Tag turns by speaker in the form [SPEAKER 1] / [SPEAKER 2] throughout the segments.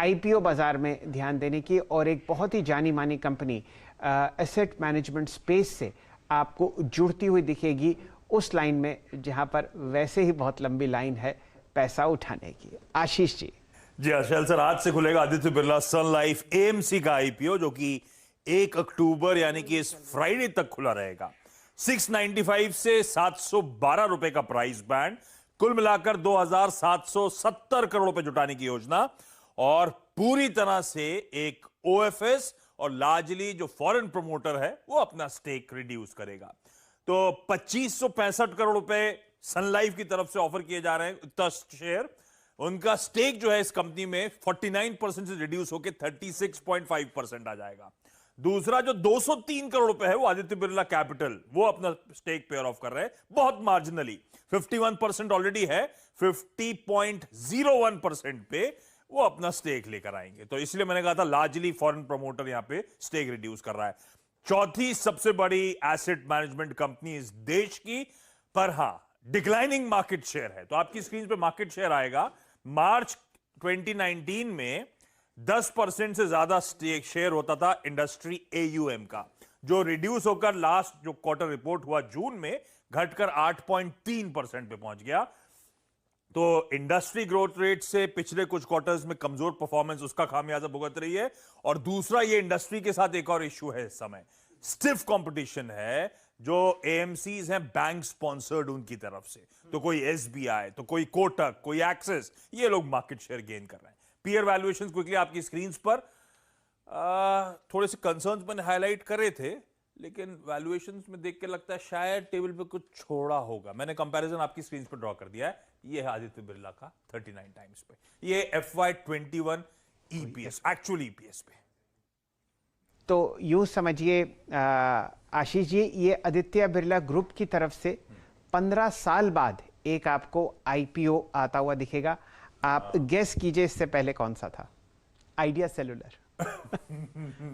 [SPEAKER 1] IPO बाजार में ध्यान देने की और एक बहुत ही जानी मानी कंपनी एसेट मैनेजमेंट स्पेस से आपको जुड़ती हुई दिखेगी उस लाइन में जहां पर वैसे ही बहुत लंबी लाइन है पैसा उठाने की। आशीष जी।
[SPEAKER 2] जी हर्षल सर, आज से खुलेगा आदित्य बिरला सन लाइफ एएमसी का आईपीओ, जो कि 1 अक्टूबर यानी कि इस फ्राइडे तक खुला रहेगा। 695 से 712 रुपए का प्राइस बैंड, कुल मिलाकर 2770 करोड़ रुपए जुटाने की योजना, और पूरी तरह से एक ओएफएस और लार्जली जो फॉरेन प्रमोटर है वो अपना स्टेक रिड्यूस करेगा। तो 2565 करोड़ रुपए सन लाइफ की तरफ से ऑफर किए जा रहे हैं, इतना शेयर। उनका स्टेक जो है इस कंपनी में 49% से रिड्यूस होकर 36.5% आ जाएगा। दूसरा जो 203 करोड़ रुपए है वो आदित्य बिरला कैपिटल, वो अपना स्टेक पेयर ऑफ कर रहे हैं बहुत मार्जिनली। 51% ऑलरेडी है, 50.01% पे वो अपना स्टेक लेकर आएंगे। तो इसलिए मैंने कहा था लार्जली फॉरेन प्रमोटर यहां पे स्टेक रिड्यूस कर रहा है। चौथी सबसे बड़ी एसेट मैनेजमेंट कंपनी इस देश की, पर हां डिक्लाइनिंग मार्केट शेयर है। तो आपकी स्क्रीन पे मार्केट शेयर आएगा। मार्च 2019 में 10% से ज्यादा स्टेक शेयर होता था इंडस्ट्री एयूएम का, जो रिड्यूस होकर लास्ट जो क्वार्टर रिपोर्ट हुआ जून में घटकर 8.3% पे पहुंच गया। तो इंडस्ट्री ग्रोथ रेट से पिछले कुछ क्वार्टर्स में कमजोर परफॉर्मेंस, उसका खामियाजा भुगत रही है। और दूसरा, ये इंडस्ट्री के साथ एक और इश्यू है इस समय, स्टिफ कंपटीशन है। जो एएमसीज हैं बैंक स्पॉन्सर्ड उनकी तरफ से, तो कोई एसबीआई, तो कोई कोटक, कोई एक्सिस, ये लोग मार्केट शेयर गेन कर रहे हैं। पीयर वैल्यूएशन क्विकली आपकी स्क्रीन पर थोड़े से कंसर्न्स मैंने हाईलाइट करे थे, लेकिन वैल्यूएशंस में देख के लगता है शायद टेबल पे कुछ छोड़ा होगा। मैंने कंपैरिजन आपकी स्क्रीन पर ड्रॉ कर दिया है। ये है आदित्य बिरला का 39 टाइम्स पे, ये FY21 ईपीएस, एक्चुअल ईपीएस पे।
[SPEAKER 1] तो यूं समझिए आशीष जी, ये आदित्य बिरला ग्रुप की तरफ से 15 साल बाद एक आपको आईपीओ आता हुआ दिखेगा। आप गेस कीजिए इससे पहले कौन सा था? Idea cellular.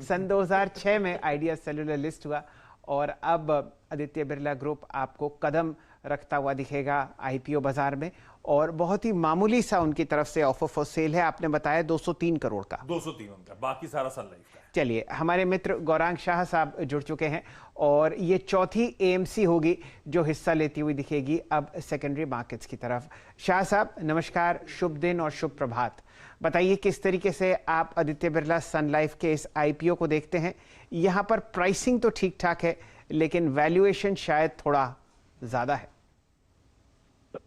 [SPEAKER 1] सन 2006 में आइडिया सेलुलर लिस्ट हुआ और अब आदित्य बिरला ग्रुप आपको कदम रखता हुआ दिखेगा आईपीओ बाजार में, और बहुत ही मामूली सा उनकी तरफ से ऑफर फॉर सेल है। आपने बताया 203 करोड़ का।
[SPEAKER 2] 203 उनका, बाकी सारा सन लाइफ का है।
[SPEAKER 1] चलिए, हमारे मित्र गौरांग शाह साहब जुड़ चुके हैं और ये चौथी एएमसी होगी जो हिस्सा लेती हुई दिखेगी अब सेकेंडरी मार्केट्स की तरफ। शाह साहब नमस्कार, शुभ दिन और शुभ प्रभात। बताइए किस तरीके से आप आदित्य बिरला सन लाइफ के इस आईपीओ को देखते हैं? यहाँ पर प्राइसिंग तो ठीक ठाक है, लेकिन वैल्यूएशन शायद थोड़ा ज्यादा है।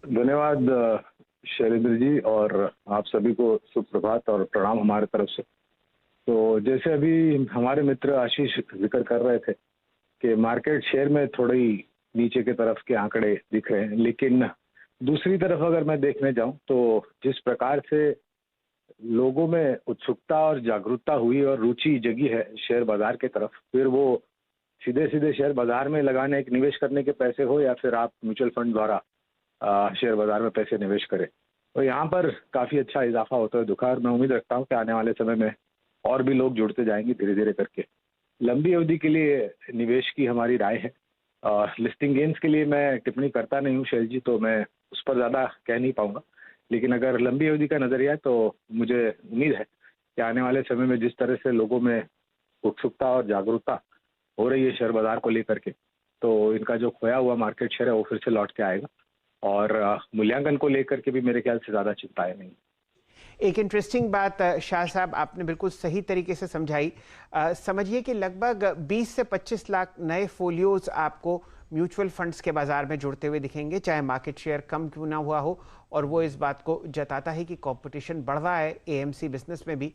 [SPEAKER 3] धन्यवाद शैलेंद्र जी, और आप सभी को सुप्रभात और प्रणाम हमारे तरफ से। तो जैसे अभी हमारे मित्र आशीष जिक्र कर रहे थे कि मार्केट शेयर में थोड़ी नीचे की तरफ के आंकड़े दिख रहे हैं, लेकिन दूसरी तरफ अगर मैं देखने जाऊं तो जिस प्रकार से लोगों में उत्सुकता और जागरूकता हुई और रुचि जगी है शेयर बाजार के तरफ, फिर वो सीधे सीधे शेयर बाजार में लगाने एक निवेश करने के पैसे हो या फिर आप म्यूचुअल फंड द्वारा शेयर बाजार में पैसे निवेश करें, तो यहाँ पर काफी अच्छा इजाफा होता है दिखा। और मैं उम्मीद रखता हूँ कि आने वाले समय में और भी लोग जुड़ते जाएंगे धीरे धीरे करके। लंबी अवधि के लिए निवेश की हमारी राय है। लिस्टिंग गेन्स के लिए मैं टिप्पणी करता नहीं हूँ शैल जी, तो मैं उस पर ज्यादा कह नहीं पाऊंगा, लेकिन अगर लंबी अवधि का नजरिया है तो मुझे उम्मीद है कि आने वाले समय में जिस तरह से लोगों में उत्सुकता और जागरूकता हो रही है शेयर बाजार को लेकर के, तो इनका जो खोया हुआ मार्केट शेयर है वो फिर से लौट के आएगा। और मूल्यांकन को लेकर के भी मेरे ख्याल से ज्यादा चिंताएं नहीं।
[SPEAKER 1] एक इंटरेस्टिंग बात शाह साहब आपने बिल्कुल सही तरीके से समझाई। समझिए कि लगभग 20 से 25 लाख नए फोलियोज आपको म्यूचुअल फंड्स के बाजार में जुड़ते हुए दिखेंगे, चाहे मार्केट शेयर कम क्यों ना हुआ हो, और वो इस बात को जताता है कि कंपटीशन बढ़ रहा है एएमसी बिजनेस में भी।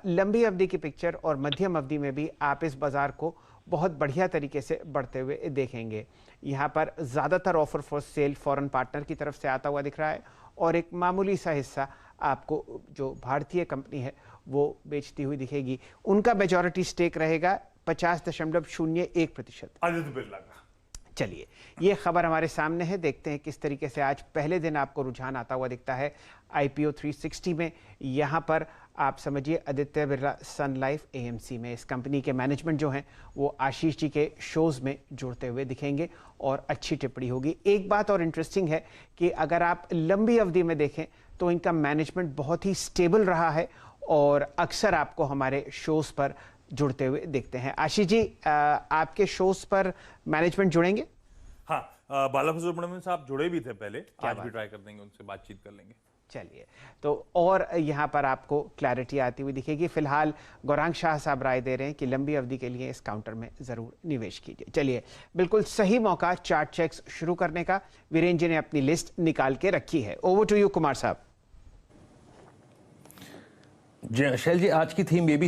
[SPEAKER 1] लंबी अवधि की पिक्चर और मध्यम अवधि में भी आप इस बाजार को बहुत बढ़िया तरीके से बढ़ते हुए देखेंगे। यहाँ पर ज़्यादातर offer for sale foreign partner की तरफ से आता हुआ दिख रहा है, और एक मामूली सा हिस्सा आपको जो भारतीय कंपनी है वो बेचती हुई दिखेगी। उनका मेजॉरिटी स्टेक रहेगा 50.01%।
[SPEAKER 2] आदित्य बिरला का।
[SPEAKER 1] चलिए, ये खबर हमारे सामने है, देखते हैं किस तरीके से आज पहले दिन आपको रुझान आता हुआ दिखता है आईपीओ 360 में। यहाँ पर आप समझिए आदित्य बिरला सन लाइफ एएमसी में इस कंपनी के मैनेजमेंट जो हैं वो आशीष जी के शोज़ में जुड़ते हुए दिखेंगे और अच्छी टिप्पणी होगी। एक बात और इंटरेस्टिंग है कि अगर आप लंबी अवधि में देखें तो इनका मैनेजमेंट बहुत ही स्टेबल रहा है और अक्सर आपको हमारे शोज़ पर जुड़ते हुए दिखते हैं। आशीष जी, आपके शोज़ पर मैनेजमेंट जुड़ेंगे?
[SPEAKER 2] हाँ, बाला सुब्रमण्यम साहब जुड़े भी थे पहले, आज
[SPEAKER 1] बात
[SPEAKER 2] भी ट्राई कर देंगे, उनसे बातचीत कर लेंगे।
[SPEAKER 1] चलिए, तो और यहाँ पर आपको क्लैरिटी आती हुई दिखेगी। फिलहाल गौरांग शाह साहब राय दे रहे हैं कि लंबी अवधि के लिए इस काउंटर में ज़रूर निवेश कीजिए। चलिए, बिल्कुल सही मौका चार्ट चेक्स शुरू करने का। वीरेंद्र जी ने अपनी लिस्ट निकाल के रखी है। ओवर टू यू कुमार साहब।
[SPEAKER 4] शैल जी, आज की थीम ये भी